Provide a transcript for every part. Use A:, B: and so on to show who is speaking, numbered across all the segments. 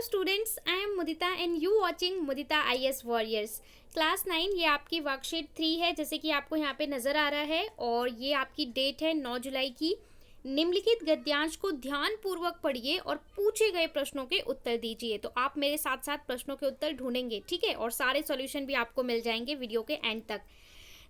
A: students, I am Mudita and you watching Mudita IS Warriors. Class 9 ये आपकी worksheet 3 है, जैसे कि आपको यहाँ पे नज़र आ रहा है, और ये आपकी डेट है 9 जुलाई की। निम्नलिखित गद्यांश को ध्यानपूर्वक पढ़िए और पूछे गए प्रश्नों के उत्तर दीजिए। तो आप मेरे साथ साथ प्रश्नों के उत्तर ढूंढेंगे, ठीक है, और सारे सॉल्यूशन भी आपको मिल जाएंगे वीडियो के एंड तक।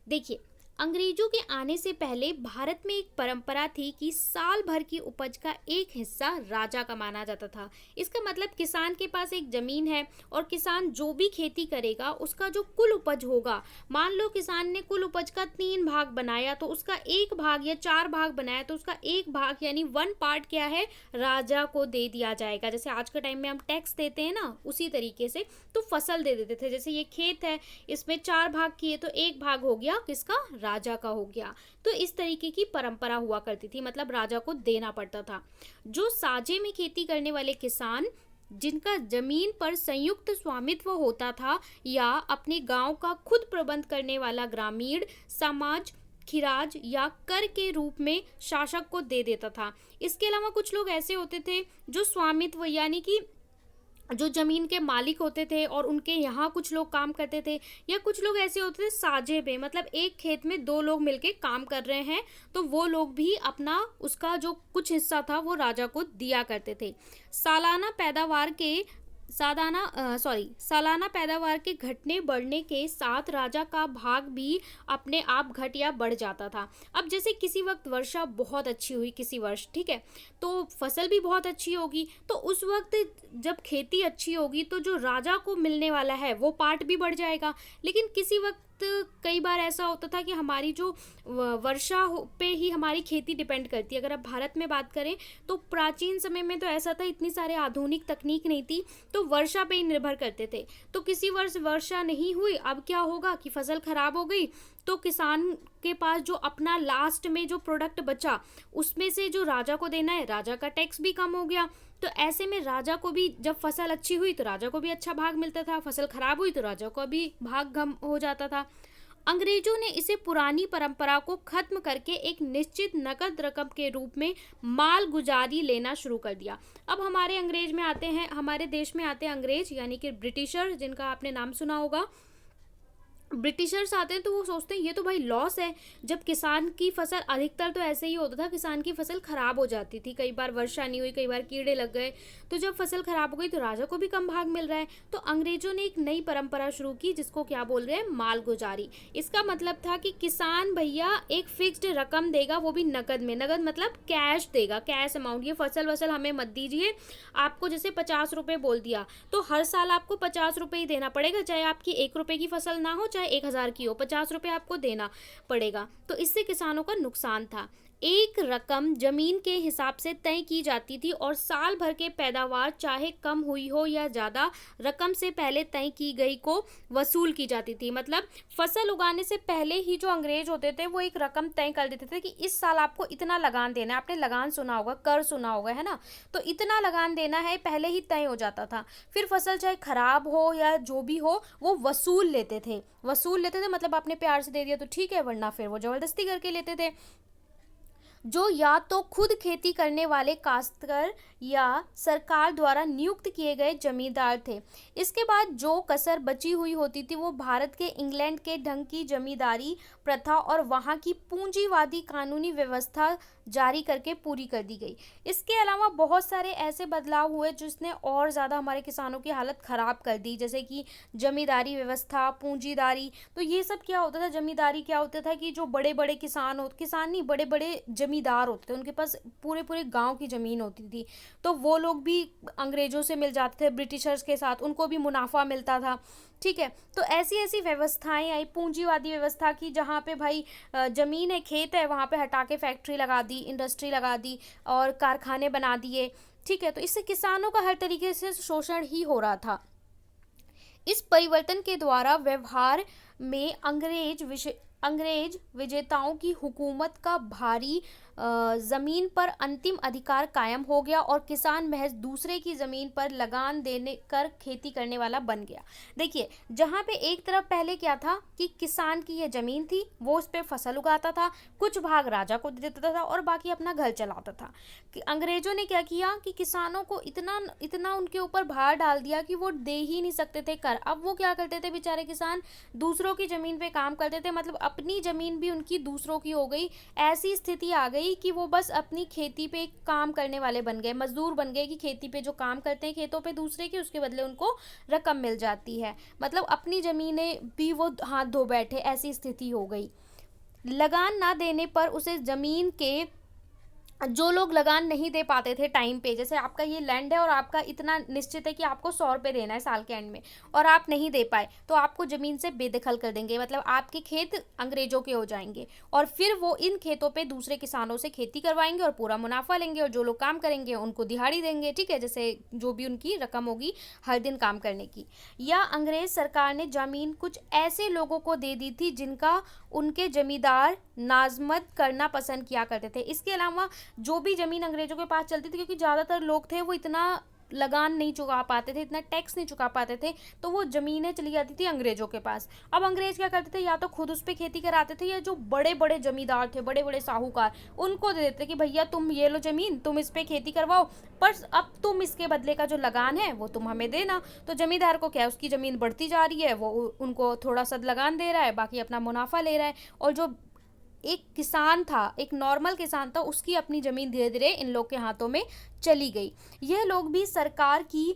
A: देखिए, अंग्रेजों के आने से पहले भारत में एक परंपरा थी कि साल भर की उपज का एक हिस्सा राजा का माना जाता था। इसका मतलब किसान के पास एक जमीन है और किसान जो भी खेती करेगा उसका जो कुल उपज होगा, मान लो किसान ने कुल उपज का 3 भाग बनाया तो उसका एक भाग या 4 भाग बनाया तो उसका एक भाग यानी 1 पार्ट क्या है, राजा को दे दिया जाएगा। जैसे आज के टाइम में हम टैक्स देते हैं ना, उसी तरीके से तो फसल दे देते थे। जैसे ये खेत है, इसमें 4 भाग किए तो एक भाग हो गया किसका, राजा का हो गया। तो इस तरीके की परंपरा हुआ करती थी, मतलब राजा को देना पड़ता था। जो साझे में खेती करने वाले किसान, जिनका जमीन पर संयुक्त स्वामित्व होता था, या अपने गांव का खुद प्रबंध करने वाला ग्रामीण समाज खिराज या कर के रूप में शासक को दे देता था। इसके अलावा कुछ लोग ऐसे होते थे जो स्वामित्व यानी कि जो जमीन के मालिक होते थे और उनके यहाँ कुछ लोग काम करते थे, या कुछ लोग ऐसे होते थे साझे पे, मतलब एक खेत में 2 लोग मिलके काम कर रहे हैं तो वो लोग भी अपना उसका जो कुछ हिस्सा था वो राजा को दिया करते थे। सालाना पैदावार के घटने बढ़ने के साथ राजा का भाग भी अपने आप घट या बढ़ जाता था। अब जैसे किसी वक्त वर्षा बहुत अच्छी हुई किसी वर्ष, ठीक है, तो फसल भी बहुत अच्छी होगी, तो उस वक्त जब खेती अच्छी होगी तो जो राजा को मिलने वाला है वो पार्ट भी बढ़ जाएगा। लेकिन किसी वक्त कई बार ऐसा होता था कि हमारी जो वर्षा पे ही हमारी खेती डिपेंड करती है। अगर आप भारत में बात करें तो प्राचीन समय में तो ऐसा था, इतनी सारे आधुनिक तकनीक नहीं थी, तो वर्षा पे ही निर्भर करते थे। तो किसी वर्ष वर्षा नहीं हुई, अब क्या होगा कि फसल खराब हो गई, तो किसान के पास जो अपना लास्ट में जो प्रोडक्ट बचा उसमें से जो राजा को देना है, राजा का टैक्स भी कम हो गया। तो ऐसे में राजा को भी, जब फसल अच्छी हुई तो राजा को भी अच्छा भाग मिलता था, फसल खराब हुई तो राजा को भी भाग कम हो जाता था। अंग्रेजों ने इसे पुरानी परंपरा को खत्म करके एक निश्चित नकद रकम के रूप में माल गुजारी लेना शुरू कर दिया। अब हमारे अंग्रेज में आते हैं, हमारे देश में आते हैं अंग्रेज यानी कि ब्रिटिशर, जिनका आपने नाम सुना होगा। ब्रिटिशर्स आते हैं तो वो सोचते हैं ये तो भाई लॉस है। जब किसान की फसल, अधिकतर तो ऐसे ही होता था, किसान की फसल खराब हो जाती थी, कई बार वर्षा नहीं हुई, कई बार कीड़े लग गए, तो जब फसल खराब हो गई तो राजा को भी कम भाग मिल रहा है। तो अंग्रेजों ने एक नई परंपरा शुरू की जिसको क्या बोल रहे हैं, माल गुजारी। इसका मतलब था कि किसान भैया एक फिक्स्ड रकम देगा, वो भी नकद में, नकद मतलब कैश देगा, कैश अमाउंट। ये फसल वसल हमें मत दीजिए, आपको जैसे 50 रुपये बोल दिया तो हर साल आपको 50 रुपये ही देना पड़ेगा, चाहे आपकी 1 रुपये की फसल ना हो चाहे 1000 की हो, 50 रुपये आपको देना पड़ेगा। तो इससे किसानों का नुकसान था। एक रकम जमीन के हिसाब से तय की जाती थी और साल भर के पैदावार चाहे कम हुई हो या ज़्यादा, रकम से पहले तय की गई को वसूल की जाती थी। मतलब फसल उगाने से पहले ही जो अंग्रेज होते थे वो एक रकम तय कर देते थे कि इस साल आपको इतना लगान देना है। आपने लगान सुना होगा, कर सुना होगा, है ना, तो इतना लगान देना है, पहले ही तय हो जाता था। फिर फसल चाहे खराब हो या जो भी हो वो वसूल लेते थे, मतलब आपने प्यार से दे दिया तो ठीक है, वरना फिर वो जबरदस्ती करके लेते थे। जो या तो खुद खेती करने वाले काश्तकार या सरकार द्वारा नियुक्त किए गए जमींदार थे। इसके बाद जो कसर बची हुई होती थी वो भारत के इंग्लैंड के ढंग की जमींदारी प्रथा और वहाँ की पूंजीवादी कानूनी व्यवस्था जारी करके पूरी कर दी गई। इसके अलावा बहुत सारे ऐसे बदलाव हुए जिसने और ज़्यादा हमारे किसानों की हालत ख़राब कर दी, जैसे कि जमींदारी व्यवस्था, पूंजीदारी। तो ये सब क्या होता था, जमींदारी क्या होता था कि जो बड़े बड़े किसान नहीं, बड़े बड़े जमींदार होते थे, उनके पास पूरे पूरे गांव की ज़मीन होती थी, तो वो लोग भी अंग्रेज़ों से मिल जाते थे, ब्रिटिशर्स के साथ, उनको भी मुनाफा मिलता था, ठीक है। तो ऐसी ऐसी व्यवस्थाएं आई पूंजीवादी व्यवस्था की, जहाँ पे भाई ज़मीन है, खेत है, वहाँ पे हटा के फैक्ट्री लगा दी, इंडस्ट्री लगा दी और कारखाने बना दिए, ठीक है। तो इससे किसानों का हर तरीके से शोषण ही हो रहा था। इस परिवर्तन के द्वारा व्यवहार में अंग्रेज विजेताओं की हुकूमत का भारी ज़मीन पर अंतिम अधिकार कायम हो गया और किसान महज दूसरे की ज़मीन पर लगान देने कर खेती करने वाला बन गया। देखिए, जहाँ पे एक तरफ पहले क्या था कि किसान की ये ज़मीन थी, वो उस पे फसल उगाता था, कुछ भाग राजा को दे देता था और बाकी अपना घर चलाता था। कि अंग्रेजों ने क्या किया कि किसानों को इतना इतना उनके ऊपर भार डाल दिया कि वो दे ही नहीं सकते थे कर। अब वो क्या करते थे बेचारे किसान, दूसरों की ज़मीन पे काम करते थे, मतलब अपनी ज़मीन भी उनकी दूसरों की हो गई। ऐसी स्थिति आ गई कि वो बस अपनी खेती पे काम करने वाले बन गए, मजदूर बन गए कि खेती पे जो काम करते हैं खेतों पे दूसरे के, उसके बदले उनको रकम मिल जाती है। मतलब अपनी ज़मीनें भी वो हाथ धो बैठे, ऐसी स्थिति हो गई। लगान ना देने पर उसे ज़मीन के जो लोग लगान नहीं दे पाते थे टाइम पे, जैसे आपका ये लैंड है और आपका इतना निश्चित है कि आपको 100 रुपये देना है साल के एंड में, और आप नहीं दे पाए तो आपको ज़मीन से बेदखल कर देंगे, मतलब आपके खेत अंग्रेजों के हो जाएंगे और फिर वो इन खेतों पे दूसरे किसानों से खेती करवाएंगे और पूरा मुनाफा लेंगे और जो लोग काम करेंगे उनको दिहाड़ी देंगे, ठीक है, जैसे जो भी उनकी रकम होगी हर दिन काम करने की। या अंग्रेज सरकार ने ज़मीन कुछ ऐसे लोगों को दे दी थी जिनका उनके जमींदार नाजमत करना पसंद किया करते थे। इसके अलावा जो भी ज़मीन अंग्रेजों के पास चलती थी, क्योंकि ज़्यादातर लोग थे वो इतना लगान नहीं चुका पाते थे, इतना टैक्स नहीं चुका पाते थे, तो वो ज़मीनें चली जाती थी अंग्रेजों के पास। अब अंग्रेज क्या करते थे, या तो खुद उस पर खेती कराते थे या जो बड़े बड़े जमींदार थे, बड़े बड़े साहूकार, उनको दे देते कि भैया तुम ये लो ज़मीन, तुम इस पर खेती करवाओ, पर अब तुम इसके बदले का जो लगान है वो तुम हमें देना। तो जमींदार को क्या है, उसकी ज़मीन बढ़ती जा रही है, वो उनको थोड़ा सा लगान दे रहा है, बाकी अपना मुनाफा ले रहा है, और जो एक किसान था, एक नॉर्मल किसान था, उसकी अपनी ज़मीन धीरे धीरे इन लोग के हाथों में चली गई। यह लोग भी सरकार की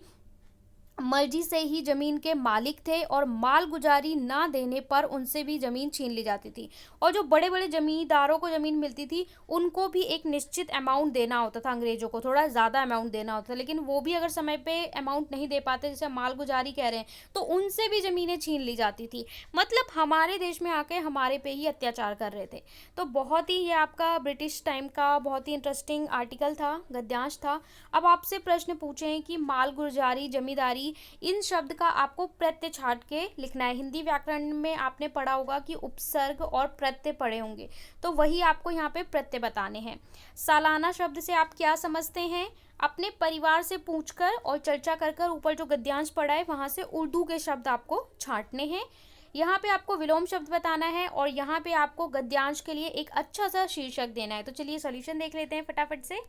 A: मर्जी से ही जमीन के मालिक थे और मालगुजारी ना देने पर उनसे भी जमीन छीन ली जाती थी। और जो बड़े बड़े जमींदारों को जमीन मिलती थी उनको भी एक निश्चित अमाउंट देना होता था, अंग्रेजों को थोड़ा ज़्यादा अमाउंट देना होता था, लेकिन वो भी अगर समय पे अमाउंट नहीं दे पाते, जैसे मालगुजारी कह रहे हैं, तो उनसे भी ज़मीनें छीन ली जाती थी। मतलब हमारे देश में आके हमारे पे ही अत्याचार कर रहे थे। तो बहुत ही ये आपका ब्रिटिश टाइम का बहुत ही इंटरेस्टिंग आर्टिकल था, गद्यांश था। अब आपसे प्रश्न पूछें कि मालगुजारी, जमींदारी, इन शब्द का आपको प्रत्यय छाट के लिखना है। हिंदी व्याकरण में आपने पढ़ा होगा कि उपसर्ग और प्रत्यय पढ़े होंगे, तो वही आपको यहाँ पे प्रत्यय बताने हैं। सालाना शब्द से आप क्या समझते हैं? अपने परिवार से पूछकर और चर्चा कर कर ऊपर जो गद्यांश पढ़ा है वहाँ से उर्दू के शब्द आपको छांटने हैं। यहाँ पे आपको विलोम शब्द बताना है और यहाँ पे आपको गद्यांश के लिए एक अच्छा सा शीर्षक देना है। तो चलिए सॉल्यूशन देख लेते हैं फटाफट से।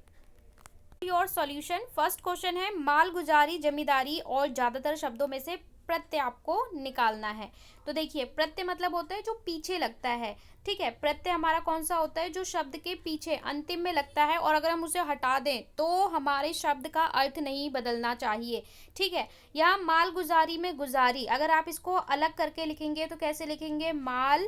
A: योर सॉल्यूशन, फर्स्ट क्वेश्चन है मालगुजारी, जमींदारी और ज्यादातर शब्दों में से प्रत्यय आपको निकालना है। तो देखिए, प्रत्यय मतलब होता है जो पीछे लगता है, ठीक है। प्रत्यय हमारा कौन सा होता है? जो शब्द के पीछे अंतिम में लगता है और अगर हम उसे हटा दें तो हमारे शब्द का अर्थ नहीं बदलना चाहिए, ठीक है। यहाँ मालगुजारी में गुजारी, अगर आप इसको अलग करके लिखेंगे तो कैसे लिखेंगे? माल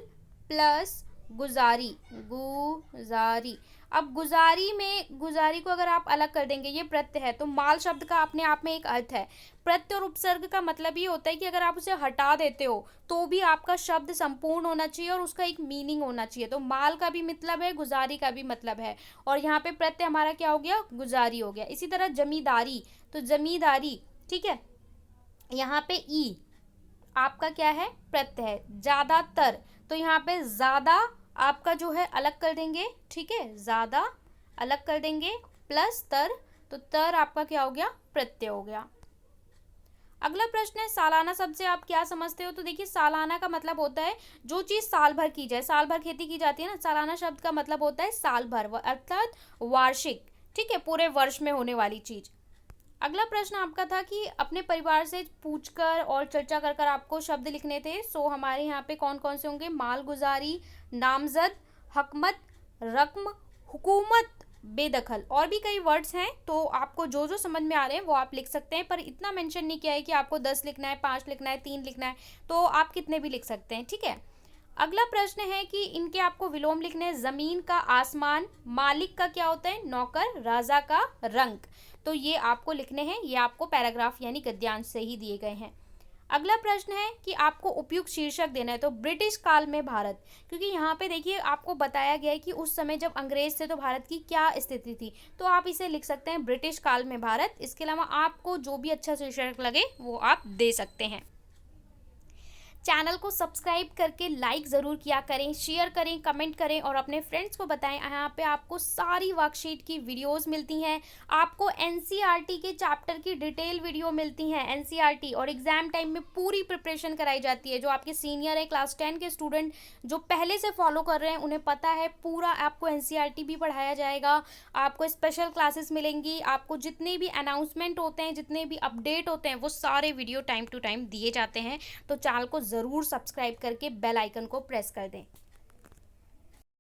A: प्लस गुजारी, गुजारी। अब गुजारी में गुजारी को अगर आप अलग कर देंगे, ये प्रत्यय है, तो माल शब्द का अपने आप में एक अर्थ है। प्रत्यय और उपसर्ग का मतलब ये होता है कि अगर आप उसे हटा देते हो तो भी आपका शब्द संपूर्ण होना चाहिए और उसका एक मीनिंग होना चाहिए। तो माल का भी मतलब है, गुजारी का भी मतलब है, और यहाँ पे प्रत्यय हमारा क्या हो गया? गुजारी हो गया। इसी तरह जमींदारी, तो जमींदारी, ठीक है, यहाँ पे ई आपका क्या है? प्रत्यय है। ज्यादातर, तो यहाँ पे ज्यादा आपका जो है अलग कर देंगे, ठीक है, ज्यादा अलग कर देंगे, प्लस तर, तो तर आपका क्या हो गया? प्रत्यय हो गया। अगला प्रश्न है सालाना शब्द से आप क्या समझते हो? तो देखिए, सालाना का मतलब होता है जो चीज साल भर की जाए, साल भर खेती की जाती है ना, सालाना शब्द का मतलब होता है साल भर, अर्थात वार्षिक, ठीक है, पूरे वर्ष में होने वाली चीज। अगला प्रश्न आपका था कि अपने परिवार से पूछकर और चर्चा कर कर आपको शब्द लिखने थे। सो हमारे यहाँ पे कौन कौन से होंगे? मालगुजारी, नामजद, हकमत, रकम, हुकूमत, बेदखल, और भी कई वर्ड्स हैं। तो आपको जो जो समझ में आ रहे हैं वो आप लिख सकते हैं, पर इतना मेंशन नहीं किया है कि आपको 10 लिखना है, 5 लिखना है, 3 लिखना है, तो आप कितने भी लिख सकते हैं, ठीक है। अगला प्रश्न है कि इनके आपको विलोम लिखने हैं। जमीन का आसमान, मालिक का क्या होता है? नौकर, राजा का रंक, तो ये आपको लिखने हैं, ये आपको पैराग्राफ यानी गद्यांश से ही दिए गए हैं। अगला प्रश्न है कि आपको उपयुक्त शीर्षक देना है। तो ब्रिटिश काल में भारत, क्योंकि यहाँ पे देखिए आपको बताया गया है कि उस समय जब अंग्रेज थे तो भारत की क्या स्थिति थी, तो आप इसे लिख सकते हैं ब्रिटिश काल में भारत। इसके अलावा आपको जो भी अच्छा शीर्षक लगे वो आप दे सकते हैं। चैनल को सब्सक्राइब करके लाइक ज़रूर किया करें, शेयर करें, कमेंट करें और अपने फ्रेंड्स को बताएं। यहाँ पे आपको सारी वर्कशीट की वीडियोस मिलती हैं, आपको एनसीईआरटी के चैप्टर की डिटेल वीडियो मिलती हैं एनसीईआरटी, और एग्जाम टाइम में पूरी प्रिपरेशन कराई जाती है। जो आपके सीनियर है क्लास 10 के स्टूडेंट जो पहले से फॉलो कर रहे हैं उन्हें पता है, पूरा आपको एनसीईआरटी भी पढ़ाया जाएगा, आपको स्पेशल क्लासेस मिलेंगी, आपको जितने भी अनाउंसमेंट होते हैं, जितने भी अपडेट होते हैं, वो सारे वीडियो टाइम टू टाइम दिए जाते हैं। तो चैनल को ज़रूर सब्सक्राइब करके बेल आइकन को प्रेस कर दें।